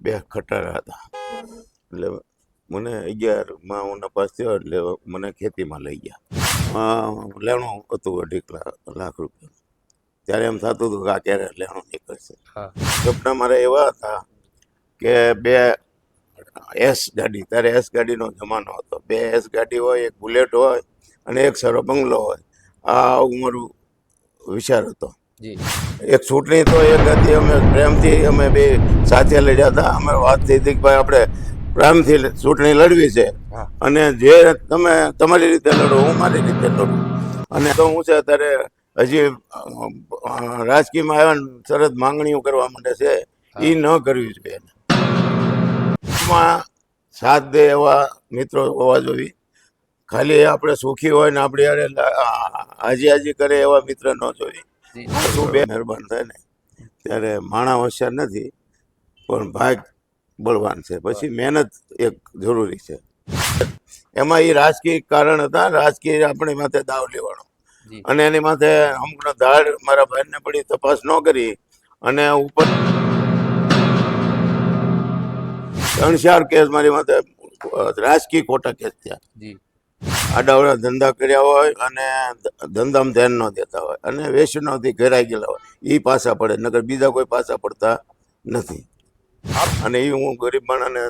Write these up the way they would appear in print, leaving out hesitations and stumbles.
બે ખટારા હતા. એટલે મને 11માં હું નપાસ થયો એટલે મને ખેતીમાં લઈ ગયા. લેણું હતું 2.5 લાખ રૂપિયા. ત્યારે એમ થતું હતું કે આ ક્યારે લેણું નીકળશે. સપના મારા એવા હતા કે બે એસ ગાડી, ત્યારે એસ ગાડીનો જમાનો હતો, બે એસ ગાડી હોય, એક બુલેટ હોય અને એક સારો બંગલો હોય. આ મારું વિચાર હતો. એક ચૂંટણી તો એક હતી, અમે પ્રેમથી અમે બે સાથે લડ્યા હતા. અમે વાત થઈ હતી કે ભાઈ આપણે પ્રેમથી ચૂંટણી લડવી છે અને જે તમે તમારી રીતે લડો, હું મારી રીતે લડું. અને તો હું છે અત્યારે હજી રાજકીયમાં આવ્યા ને સરસ માંગણીઓ કરવા માંડે છે, એ ન કરવી જોઈએ. સાથ દે એવા મિત્રો હોવા જોઈએ. ખાલી આપણે સુખી હોય ને આપણે યારે હાજી કરે એવા મિત્ર ન જોઈએ. શું બે મહેરબાન થાય ને ત્યારે માણા હોશિયાર નથી, પણ ભાગ બળવાન છે. પછી મહેનત એક જરૂરી છે. એમાં એ રાજકીય કારણ હતા, રાજકીય આપણી માથે દાવ લેવાનો અને એની માથે અમુક ધાડ મારા ભાઈને પડી, તપાસ ન કરી અને ઉપર 3-4 કેસ મારી માથે રાજકીય ખોટા કેસ થયા. આડાવડા ધંધા કર્યા હોય અને ધંધામાં ધ્યાન ન દેતા હોય અને વેસનોથી ઘેરાઈ ગયેલા હોય, એ પાછા પડે, નકર બીજા કોઈ પાછા પડતા નથી. અને એ હું ગરીબ માણસને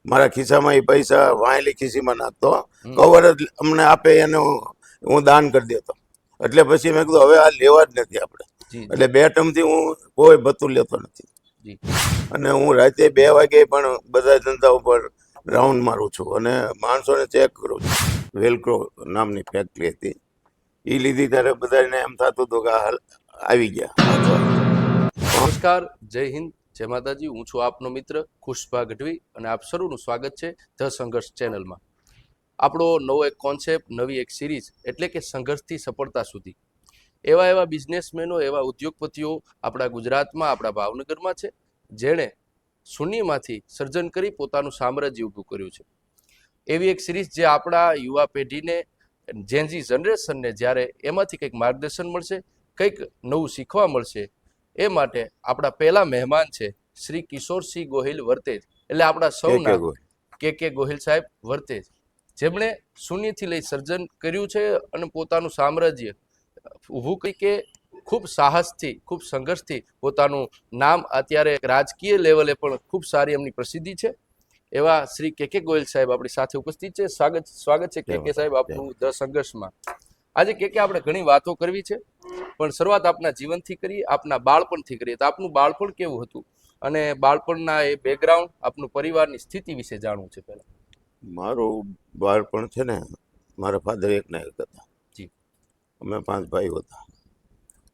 મારા ખિસ્સામાં એ પૈસા વાયેલી ખિસ્સીમાં નાખતો, કવર જ અમને આપે એને હું દાન કરી દેતો. એટલે પછી મેં કીધું હવે આ લેવા જ નથી આપણે. એટલે 2 ટર્મથી હું કોઈ ભથ્થું લેતો નથી. અને હું રાતે 2 વાગે પણ બધા ધંધા ઉપર રાઉન્ડ મારું છું અને માણસોને ચેક કરું છું. વેલક્રો નામની ફેક્ટરી હતી, એ લીધી ત્યારે બધાને એમ થતું હતું કે આવી ગયા. નમસ્કાર, જય હિન્દ, જય માતાજી. હું છું આપનો મિત્ર ખુશભા ગઢવી અને આપ સૌનું સ્વાગત છે ધ સંઘર્ષ ચેનલમાં. આપણો નવો એક કોન્સેપ્ટ, નવી એક સિરીઝ, એટલે કે સંઘર્ષથી સફળતા સુધી. એવા બિઝનેસમેનો, એવા ઉદ્યોગપતિઓ આપણા ગુજરાતમાં, આપણા ભાવનગરમાં છે, જેણે શૂન્યમાંથી સર્જન કરી પોતાનું સામ્રાજ્ય ઊભું કર્યું છે. એવી એક સિરીઝ જે આપણા યુવા પેઢીને, જેનજી જનરેશનને જ્યારે એમાંથી કંઈક માર્ગદર્શન મળશે, કંઈક નવું શીખવા મળશે, એ માટે આપણા પહેલા મહેમાન છે શ્રી કિશોરસિંહ ગોહિલ વર્તેજ, એટલે આપણા સૌના કે ગોહિલ સાહેબ વર્તેજ, જેમણે શૂન્યથી લઈ સર્જન કર્યું છે અને પોતાનું સામ્રાજ્ય ઊભું કરી કે ખૂબ સાહસથી, ખૂબ સંઘર્ષથી પોતાનું નામ અત્યારે રાજકીય લેવલે પણ ખૂબ સારી એમની પ્રસિદ્ધિ છે. એવા શ્રી કે ગોહિલ સાહેબ આપણી સાથે ઉપસ્થિત છે. સ્વાગત છે કે સાહેબ આપનું ધ સંઘર્ષમાં. આજે કે આપણે ઘણી વાતો કરવી છે, પણ શરૂઆત આપના જીવનથી કરીએ, આપના બાળપણથી કરીએ. તો આપનું બાળપણ કેવું હતું અને બાળપણના એ બેકગ્રાઉન્ડ, આપનું પરિવારની સ્થિતિ વિશે જાણવું છે. પહેલા મારું બાળપણ છે ને, મારા ફાધર એકના એક હતા, અમે 5 ભાઈઓ હતા.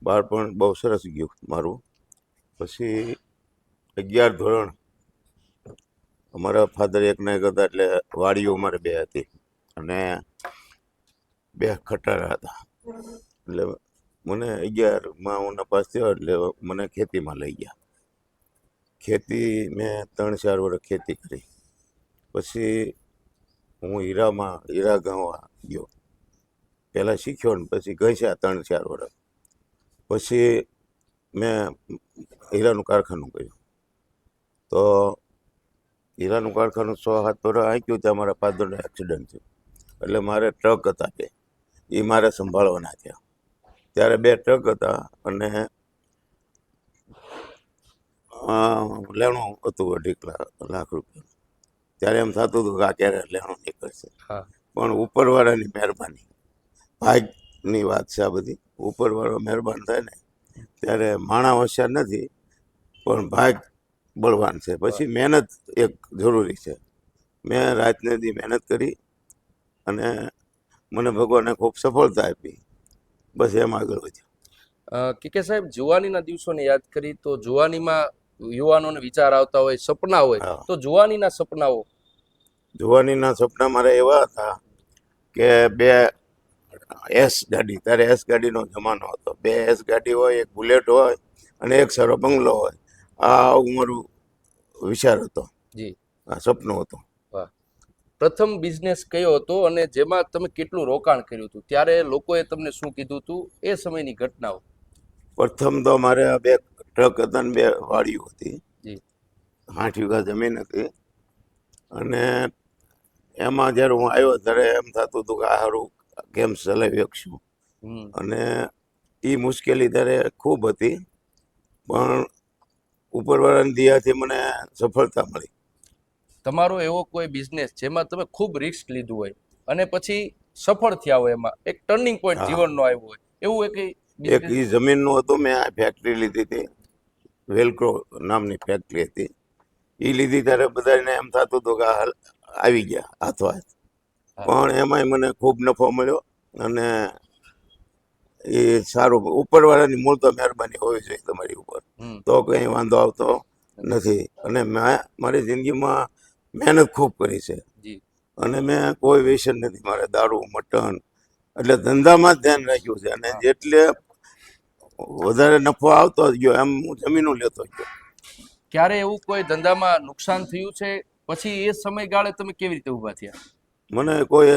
બાળપણ બહુ સરસ ગયું મારું. પછી 11 ધોરણ અમારા ફાધર એકના એક હતા, એટલે વાડીઓ અમારે 2 હતી અને 2 ખટારા હતા. એટલે મને 11માં હું નપાસ થયો એટલે મને ખેતીમાં લઈ ગયા. ખેતી મેં 3-4 વર્ષ ખેતી કરી. પછી હું હીરા ગણવા ગયો. પહેલાં શીખ્યો ને પછી ઘસ્યા 3-4 વર્ષ. પછી મેં હીરાનું કારખાનું કર્યું. તો હીરાનું કારખાનું 6-7 વર્ષ આંક્યું ત્યાં મારા ફાધરને એક્સિડન્ટ થયું. એટલે મારે ટ્રક હતા 2, એ મારે સંભાળવાના થયા. ત્યારે 2 ટ્રક હતા અને લેણું હતું 2.5 લાખ રૂપિયા. ત્યારે એમ થતું હતું કે આ ક્યારે લેણું નીકળશે. પણ ઉપરવાળાની મહેરબાની, ભાગની વાત છે આ બધી. ઉપરવાળો મહેરબાન થાય ને ત્યારે માણા હોશિયાર નથી, પણ ભાગ બળવાન છે. પછી મહેનત એક જરૂરી છે. મેં રાતને દી મહેનત કરી અને મને ભગવાને ખૂબ સફળતા આપી. બસ એમ આગળ વધ્યો. કે સાહેબ, જુવાનીના દિવસોને યાદ કરી તો જુવાનીમાં યુવાનોને વિચાર આવતા હોય, સપના હોય, તો જુવાનીના સપના મારા એવા હતા કે 2 એસ ગાડી, ત્યારે એસ ગાડીનો જમાનો હતો, 2 એસ ગાડી હોય, એક બુલેટ હોય અને એક સારો બંગલો હોય. આ મારું વિચાર હતો, આ સપનું હતું. પ્રથમ બિઝનેસ કયો હતો અને જેમાં તમે કેટલું રોકાણ કર્યું હતું? ત્યારે લોકોએ તમને શું કીધું હતું? એ સમયની ઘટનાઓ. પ્રથમ તો મારે 2 ટ્રક હતા ને 2 વાડીઓ હતી 8 વીઘા જમીન હતી. અને એમાં જ્યારે હું આવ્યો ત્યારે એમ થતું હતું કે આ સારું કેમ ચલાવી શકશું. હમ. અને એ મુશ્કેલી ત્યારે ખૂબ હતી, પણ ઉપરવાળાની દયાથી મને સફળતા મળી. તમારો એવો કોઈ બિઝનેસ જેમાં તમે ખૂબ રિસ્ક લીધું હોય અને પછી સફળ થયા હોય, એમાં એક ટર્નિંગ પોઈન્ટ હા. જીવનનો આવ્યો હોય એવું એક એક એ જમીનનું હતું, મેં આ ફેક્ટરી લીધી હતી, વેલક્રો નામની ફેક્ટરી હતી. એ લીધી ત્યારે બધાને એમ થતું હતું કે આ આવી ગયા હાથો હાથ, પણ એમાંય મને ખૂબ નફો મળ્યો. અને એ સારું, ઉપરવાળાની મૂળ તો મહેરબાની હોવી જોઈએ તમારી ઉપર, તો કંઈ વાંધો આવતો નથી. અને મેં મારી જિંદગીમાં મહેનત ખૂબ કરી છે. અને મેં કોઈ વ્યસન નથી, મારે દારૂ મટન એટલે ધંધામાં જ ધ્યાન રાખ્યું છે. અને જેટલે વધારે નફો આવતો જ ગયો એમ હું જમીનો લેતો ગયો. ક્યારે એવું કોઈ ધંધામાં નુકસાન થયું છે? પછી એ સમયગાળે તમે કેવી રીતે ઊભા થયા? મને કોઈ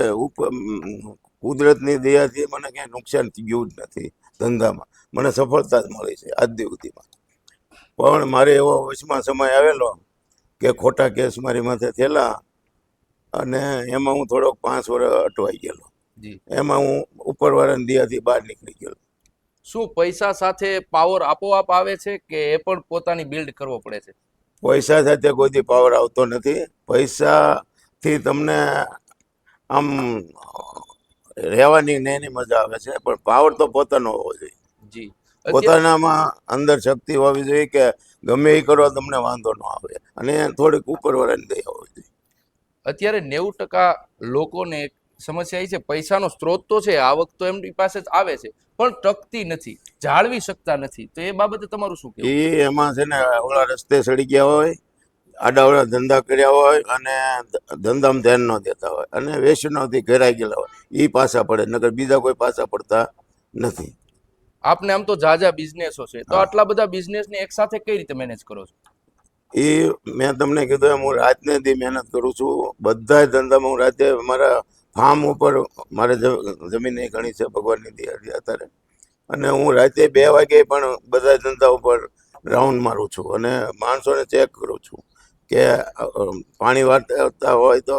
કુદરતની દયાથી મને ક્યાંય નુકસાન ગયું જ નથી ધંધામાં. મને સફળતા જ મળી છે આજ દી સુધીમાં. પણ મારે એવો વચમાં સમય આવેલો કે ખોટા કેસ મારી માથે થયેલા, અને એમાં હું થોડોક 5 વર્ષ અટવાઈ ગયેલો. એમાં હું ઉપરવાળાની દયાથી બહાર નીકળી ગયેલો. શું પૈસા સાથે પાવર આપોઆપ આવે છે કે એ પણ પોતાની બિલ્ડ કરવો પડે છે? પૈસા સાથે કોઈથી પાવર આવતો નથી. પૈસાથી તમને આમ રહેવાની ને એની મજા આવે છે, પણ પાવર તો પોતાનો હોવો જોઈએ. જી. પોતાનામાં અંદર શક્તિ હોવી જોઈએ કે ગમે એ કરો તમને વાંધો ન આવે, અને થોડીક ઉપરવાળાની દયા હોવી જોઈએ. અત્યારે 90% લોકોને એક સમસ્યા એ છે, પૈસાનો સ્ત્રોત તો છે, આવક તો એમની પાસે જ આવે છે, પણ ટકતી નથી, જાળવી શકતા નથી. તો એ બાબતે તમારું શું કહેવું? એમાં છે ને, ઓલા રસ્તે સડી ગયા હોય, આડાવડા ધંધા કર્યા હોય, અને ધંધામાં ધ્યાન ન દેતા હોય, અને વ્યસનોથી ઘેરાઈ ગયેલા હોય, એ પાછા પડે, નકર બીજા કોઈ પાછા પડતા નથી. આપને આમ તો જાજા બિઝનેસો છે, તો આટલા બધા બિઝનેસને એક સાથે કઈ રીતે મેનેજ કરો છો? એ મેં તમને કીધું એમ, હું રાતને દી મહેનત કરું છું. બધા ધંધામાં હું રાતે મારા ફાર્મ ઉપર, મારે જમીન એ ઘણી છે ભગવાનની દયાથી અત્યારે, અને હું રાતે 2 વાગે પણ બધા ધંધા ઉપર રાઉન્ડ મારું છું, અને માણસોને ચેક કરું છું કે પાણી વાળતા હોય તો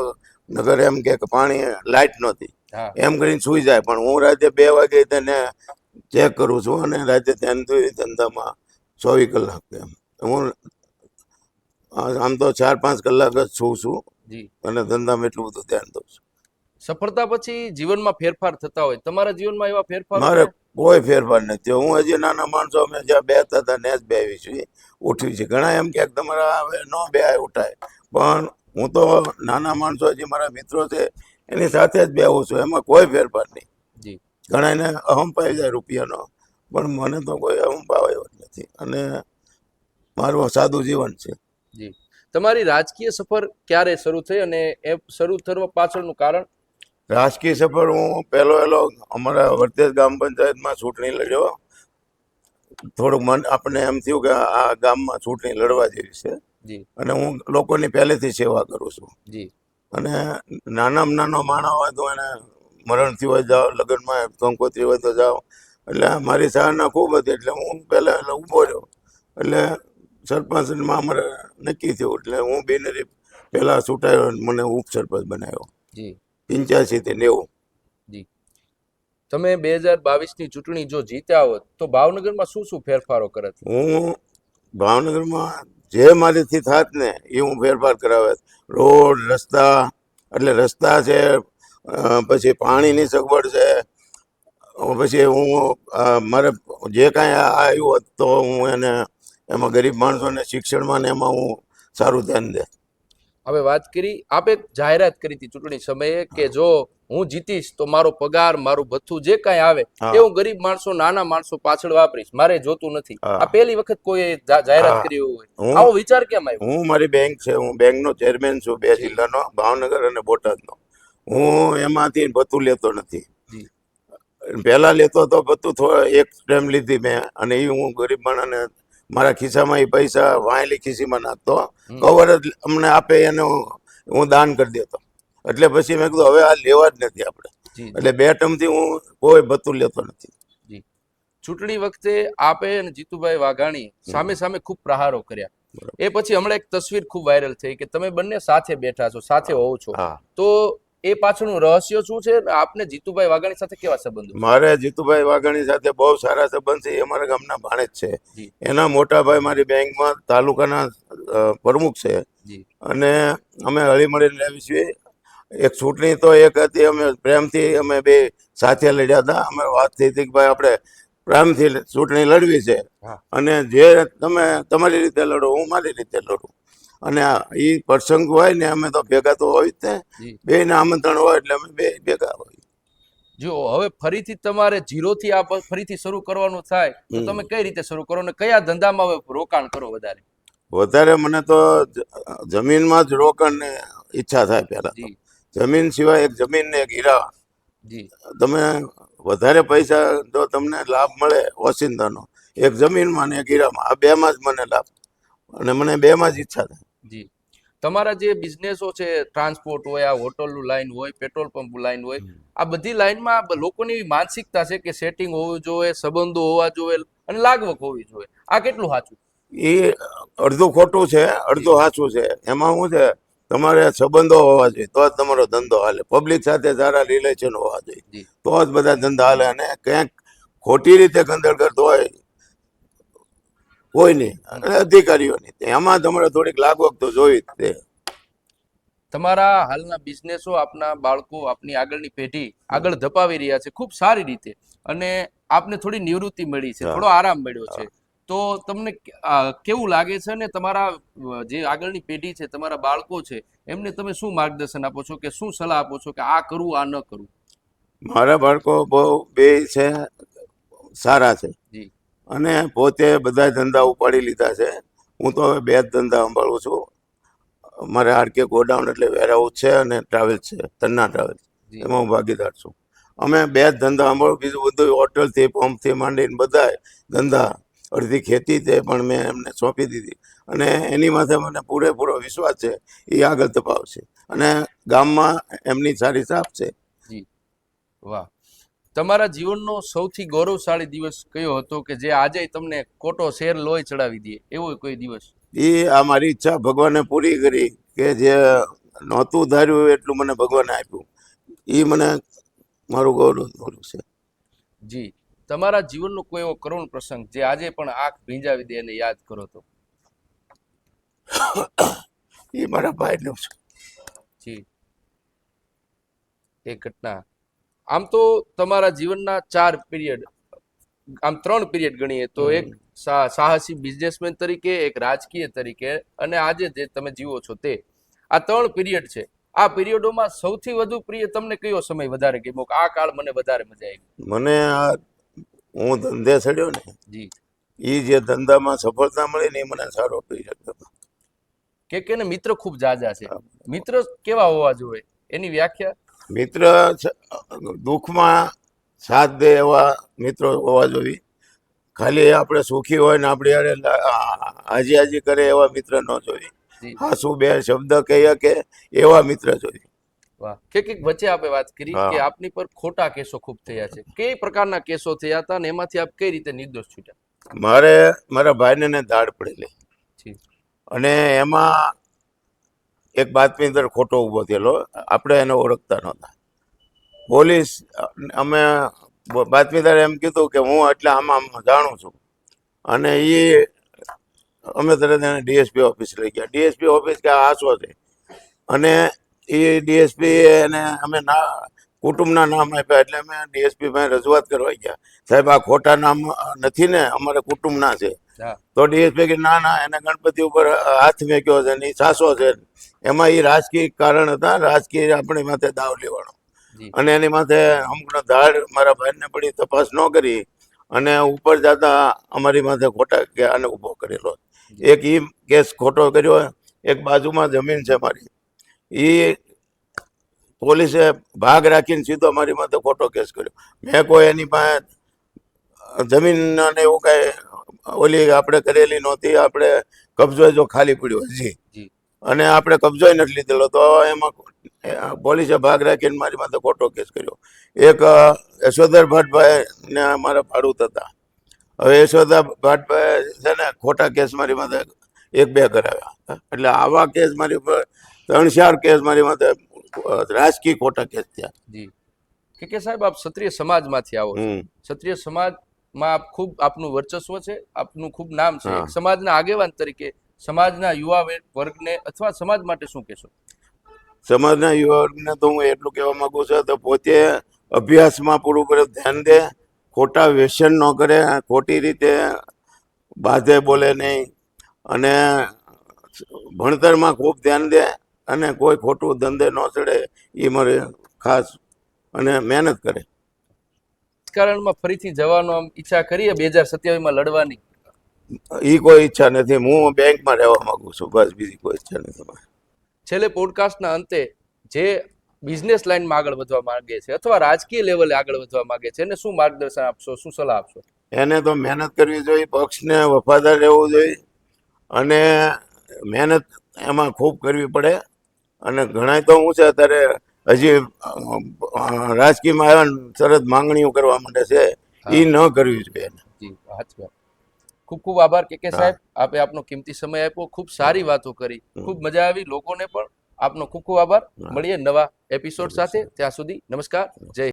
નગર એમ કે પાણી લાઇટ નહોતી એમ કરીને સુઈ જાય, પણ હું રાતે 2 વાગે તેને ચેક કરું છું, અને રાતે ધ્યાનથી ધંધામાં 24 કલાક એમ હું આમ તો 4-5 કલાક જ છું, અને ધંધામાં એટલું બધું ધ્યાન દઉં છું. સફળતા પછી જીવનમાં ફેરફાર થતા હોય, તમારા જીવનમાં એવા ફેરફાર? મારે કોઈ ફેરફાર નથી. હું હજી નાના માણસો અમે જ્યાં બેસતા હતા ને જ બેસી છીએ, ઉઠવી છે. ઘણા એમ કે તમારા હવે ન બે ઉઠાય, પણ હું તો નાના માણસો હજી મારા મિત્રો છે એની સાથે જ બેહું છું, એમાં કોઈ ફેરફાર નહીં. ઘણા એને અહંપાઈ જાય રૂપિયાનો, પણ મને તો કોઈ અહંભાવ આવ્યો જ નથી, અને મારું સાદું જીવન છે. જી. તમારી રાજકીય સફર ક્યારે શરૂ થઈ, અને એ શરૂ થવા પાછળનું કારણ? રાજકીય સફર હું પહેલો અમારા વર્તેજ ગ્રામ પંચાયતમાં ચૂંટણી લડ્યો. થોડુંક મન આપણે એમ થયું કે આ ગામમાં ચૂંટણી લડવા જેવી છે, અને હું લોકોની પહેલેથી સેવા કરું છું. અને નાનામાં નાનો માણસ હોય તો એને મરણ થયું હોય જાઓ, લગ્નમાં કંકોત્રી હોય તો જાઓ, એટલે મારી સહાયતા ખૂબ હતી. એટલે હું પહેલાં ઊભો રહ્યો, એટલે સરપંચમાં અમારે નક્કી થયું, એટલે હું બિનહરીફ પહેલાં ચૂંટાયો, મને ઉપસરપંચ બનાવ્યો 85 થી 90. તમે 2022ની ચૂંટણી જો જીત્યા હોત તો ભાવનગરમાં શું શું ફેરફારો કરત? હું ભાવનગરમાં જે મારીથી થાત ને એ હું ફેરફાર કરાવત. રોડ રસ્તા, એટલે રસ્તા છે, પછી પાણીની સગવડ છે, પછી હું મારે જે કાંઈ આવ્યું હોત તો હું એને એમાં ગરીબ માણસોને શિક્ષણમાં ને એમાં હું સારું ધ્યાન દે. હવે વાત કરી, આપે જાહેરાત કરી હતી ચૂંટણી સમયે કે જો હું જીતીશ તો મારો પગાર, મારું ભથ્થું જે કાંઈ આવે એ હું ગરીબ માણસો, નાના માણસો પાછળ વાપરીશ, મારે જોતું નથી. આ પહેલી વખત કોઈ જાહેરાત કરી હોય, આવો વિચાર કેમ આવ્યો? હું મારી બેંક છે, હું બેંકનો ચેરમેન છું 2 જિલ્લાનો, ભાવનગર અને બોટાદનો. હું એમાંથી ભથ્થું લેતો નથી. પહેલા લેતો તો ભથ્થું એક ટાઈમ લીધી મેં, અને એ હું ગરીબ માણસને મારા ખિસ્સામાં એ પૈસા વાયેલી ખિસ્સીમાં નાખતો, કવર જ અમને આપે એને હું દાન કરી દેતો. એટલે પછી મેં કીધું હવે આ લેવા જ નથી આપણે, એટલે 2 ટર્મથી હું કોઈ ભથ્થું લેતો નથી. ચૂંટણી વખતે આપે અને જીતુભાઈ વાઘાણી સામે સામે ખૂબ પ્રહારો કર્યા, એ પછી હમણાં એક તસવીર ખૂબ વાયરલ થઈ કે તમે બંને સાથે બેઠા છો, સાથે હોવ છો, હા, તો એ પાછળનું રહસ્ય શું છે? આપને જીતુભાઈ વાઘાણી સાથે કેવા સંબંધો છે? મારે જીતુભાઈ વાઘાણી સાથે બહુ સારા સંબંધ છે. એ અમારા ગામના ભાણેજ છે. જી એના મોટા ભાઈ મારી બેંકમાં તાલુકાના પ્રમુખ છે. જી અને અમે હળીમળીને રહેવી છીએ. એક ચૂંટણી તો એક હતી, અમે પ્રેમથી અમે બે સાથે લડ્યા હતા. અમે વાત થઈ હતી કે ભાઈ આપણે પ્રેમથી ચૂંટણી લડવી છે, હા અને જે તમે તમારી રીતે લડો, હું મારી રીતે લડું. અને એ પ્રસંગ હોય ને અમે તો ભેગા તો હોય જ ને, જી બેને આમંત્રણ હોય એટલે અમે બે ભેગા હોય. જો હવે ફરીથી તમારે ઝીરોથી આ ફરીથી શરૂ કરવાનું થાય તો તમે કઈ રીતે શરૂ કરો ને કયા ધંધામાં હવે રોકાણ કરો વધારે? વધારે મને તો જમીનમાં જ રોકાણની ઈચ્છા થાય. પહેલા તો જી જમીન સિવાય એક જમીન ને એક હીરા, જી તમે વધારે પૈસા જો તમને લાભ મળે ઓચિંતાનો, એક જમીનમાં ને એક હીરામાં, આ બેમાં જ મને લાભ, અને મને બેમાં જ ઈચ્છા થાય. જી તમારા જે બિઝનેસો છે, ટ્રાન્સપોર્ટ હોય, આ હોટલનું લાઈન હોય, પેટ્રોલ પંપ લાઈન હોય, આ બધી લાઈનમાં લોકોની એવી માનસિકતા છે કે સેટિંગ હોવું જોઈએ, સંબંધો હોવા જોઈએ અને લાગવક હોવી જોઈએ. આ કેટલું સાચું? એ અડધું ખોટું છે, અડધું સાચું છે. એમાં શું છે, તમારે સંબંધો હોવા જોઈએ તો જ તમારો ધંધો હાલે. પબ્લિક સાથે સારા રિલેશન હોવા જોઈએ જી તો જ બધા ધંધા હાલે. અને ક્યાંક ખોટી રીતે ગંદળ કરતો હોય કોઈ નહીં, અને અધિકારીઓની, એમાં તમારે થોડીક લાગવક તો જોઈ જ તે. તમારા હાલના બિઝનેસો આપના બાળકો, આપની આગળની પેઢી આગળ ધપાવી રહ્યા છે ખૂબ સારી રીતે, અને આપને થોડી નિવૃત્તિ મળી છે, થોડો આરામ મળ્યો છે, તો તમને કેવું લાગે છે? ને તમારા જે આગળની પેઢી છે, તમારા બાળકો છે, એમને તમે શું માર્ગદર્શન આપો છો કે શું સલાહ આપો છો કે આ કરવું, આ ન કરવું? મારા બાળકો બહુ બે છે, સારા છે, જી અને પોતે બધા ધંધા ઉપાડી લીધા છે. હું તો હવે બે જ ધંધા સંભાળું છું. મારે આરકે ગોડાઉન એટલે વેરહાઉસ છે, અને ટ્રાવેલ્સ છે, તન્ના ટ્રાવેલ્સ, જી એમાં હું ભાગીદાર છું. અમે બે જ ધંધા સંભાળું, બીજું બધું હોટલથી પંપથી માંડીને બધા ધંધા, અડધી ખેતી છે પણ મેં એમને સોંપી દીધી. અને એની માથે મને પૂરેપૂરો વિશ્વાસ છે, એ આગળ તપાવશે, અને ગામમાં એમની સારી છાપ છે. જી વાહ. તમારા જીવનનો સૌથી ગૌરવશાળી દિવસ કયો હતો કે જે આજે તમને કોટો શેર લોહી ચડાવી દે એવો કોઈ દિવસ? એ આ મારી ઈચ્છા ભગવાને પૂરી કરી, કે જે નહોતું ધાર્યું એટલું મને ભગવાને આપ્યું. એ મને મારું ગૌરવ છે. જી તમારા જીવનનો કોઈ એવો કરુણ પ્રસંગ જે આજે પણ આંખ ભીંજાવી દે અને યાદ કરો તો? એ મારા ભાઈનું છે. જી એ ઘટના. આમ તો તમારા જીવનના 4 પીરિયડ, આમ 3 પીરિયડ ગણીએ તો એક સાહસી બિઝનેસમેન તરીકે, એક રાજકીય તરીકે, અને આજે જે તમે જીવો છો તે, આ 3 પીરિયડ છે. આ પીરિયડોમાં સૌથી વધુ પ્રિય તમને કયો સમય વધારે ગમ્યો કે આ કાળ મને વધારે મજા આવી? મને આ હું ધંધે ચડ્યો ને, જી એ જે ધંધામાં સફળતા મળી ને, એ મને સારો પીરિયડ ગમ્યો. કે ને મિત્ર ખૂબ જાજા છે. મિત્ર કેવા હોવા જોઈએ એની વ્યાખ્યા? મિત્ર દુઃખમાં સાથ દે એવા મિત્રો હોવા જોઈએ. ખાલી આપણે સુખી હોય ને આપણી યારે હાજી હાજી કરે એવા મિત્ર ન જોઈએ. જી હા, શું બે શબ્દ કહીએ કે એવા મિત્ર જોઈએ. વાહ. કે વચ્ચે આપણે વાત કરી કે આપની પર ખોટા કેસો ખૂબ થયા છે. કઈ પ્રકારના કેસો થયા હતા અને એમાંથી આપ કઈ રીતે નિર્દોષ છૂટ્યા? મારે મારા ભાઈને ને દાઢ પડેલી, જી અને એમાં એક બાતમીદાર ખોટો ઊભો થયેલો, આપણે એને ઓળખતા નહોતા. પોલીસ, અમે બાતમીદારે એમ કીધું કે હું એટલે આમાં જાણું છું, અને એ અમે તરત એને ડીએસપી ઓફિસ લઈ ગયા. ડીએસપી ઓફિસ કે આ શું છે, અને એ ડીએસપી એને અમે કુટુંબના નામ આપ્યા. એટલે અમે ડીએસપી પાસે રજૂઆત કરવા ગયા, સાહેબ આ ખોટા નામ નથી ને, અમારે કુટુંબના છે. તો ડીએસપી કે ના ના, એને ગણપતિ ઉપર હાથ મેક્યો છે ને એ સાસો છે. એમાં એ રાજકીય કારણ હતા, રાજકીય આપણી માથે દાવ લેવાનો, અને એની માથે અમુક ધાડ મારા ભાઈને પડી, તપાસ ન કરી, અને ઉપર જતા અમારી માથે ખોટા કે આને ઊભો કરેલો. એક ઈ કેસ ખોટો કર્યો. એક બાજુમાં જમીન છે મારી, એ પોલીસે ભાગ રાખીને સીધો મારી માથે ખોટો કેસ કર્યો. મેં કોઈ એની પાસે જમીન અને એવું કઈ ઓલી આપણે કરેલી નહોતી. આપણે કબજો જો ખાલી પડ્યો હજી, અને આપણે કબજો નથી લીધેલો, તો એમાં પોલીસે ભાગ રાખીને મારી માથે ખોટો કેસ કર્યો. એક યશોધર ભટ્ટભાઈ ને મારા ભાડુત હતા. હવે યશોધર ભટ્ટભાઈ છે ને ખોટા કેસ મારી માથે 1-2 કરાવ્યા. એટલે આવા કેસ મારી પર 3-4 કેસ મારી માથે રાજકીય ખોટા કેસ થયા. જી કે સાહેબ, આપ ક્ષત્રિય સમાજમાંથી આવો છો. ક્ષત્રિય સમાજમાં આપ ખૂબ આપનું વર્ચસ્વ છે, આપનું ખૂબ નામ છે. એક સમાજના આગેવાન તરીકે સમાજના યુવા વર્ગને અથવા સમાજ માટે શું કહેશો? સમાજના યુવા વર્ગને તો હું એટલું કહેવા માંગુ છું તો પોતે અભ્યાસમાં પૂરું કરે ધ્યાન દે, ખોટા વ્યસન ન કરે, ખોટી રીતે બાધે બોલે નહીં, અને ભણતરમાં ખૂબ ધ્યાન દે, અને કોઈ ખોટું ધંધે ન ચડે એ મારે ખાસ, અને મહેનત કરે. રાજકારણમાં ફરીથી જવાનો ઈચ્છા કરીએ 2027માં લડવાની? એ કોઈ ઈચ્છા નથી. હું બેંકમાં રહેવા માંગુ છું, બસ, બીજી કોઈ ઈચ્છા નથી. છેલ્લે પોડકાસ્ટના અંતે જે બિઝનેસ લાઈનમાં આગળ વધવા માંગે છે અથવા રાજકીય લેવલે આગળ વધવા માંગે છે એને શું માર્ગદર્શન આપશો, શું સલાહ આપશો? એને તો મહેનત કરવી જોઈએ, પક્ષને વફાદાર રહેવું જોઈએ, અને મહેનત એમાં ખૂબ કરવી પડે. અને ઘણા તો હું છે અત્યારે હજી રાજકીયમાં આવ્યા તરત માંગણીઓ કરવા માંડે છે, એ ન કરવી જોઈએ. જી, સાચી વાત. ખૂબ ખૂબ આભાર કે સાહેબ, આપે આપનો કિંમતી સમય આપ્યો, ખૂબ સારી વાતો કરી, ખૂબ મજા આવી, લોકોને પણ. આપનો ખૂબ ખૂબ આભાર. મળીએ નવા એપિસોડ સાથે. ત્યાં સુધી નમસ્કાર, જય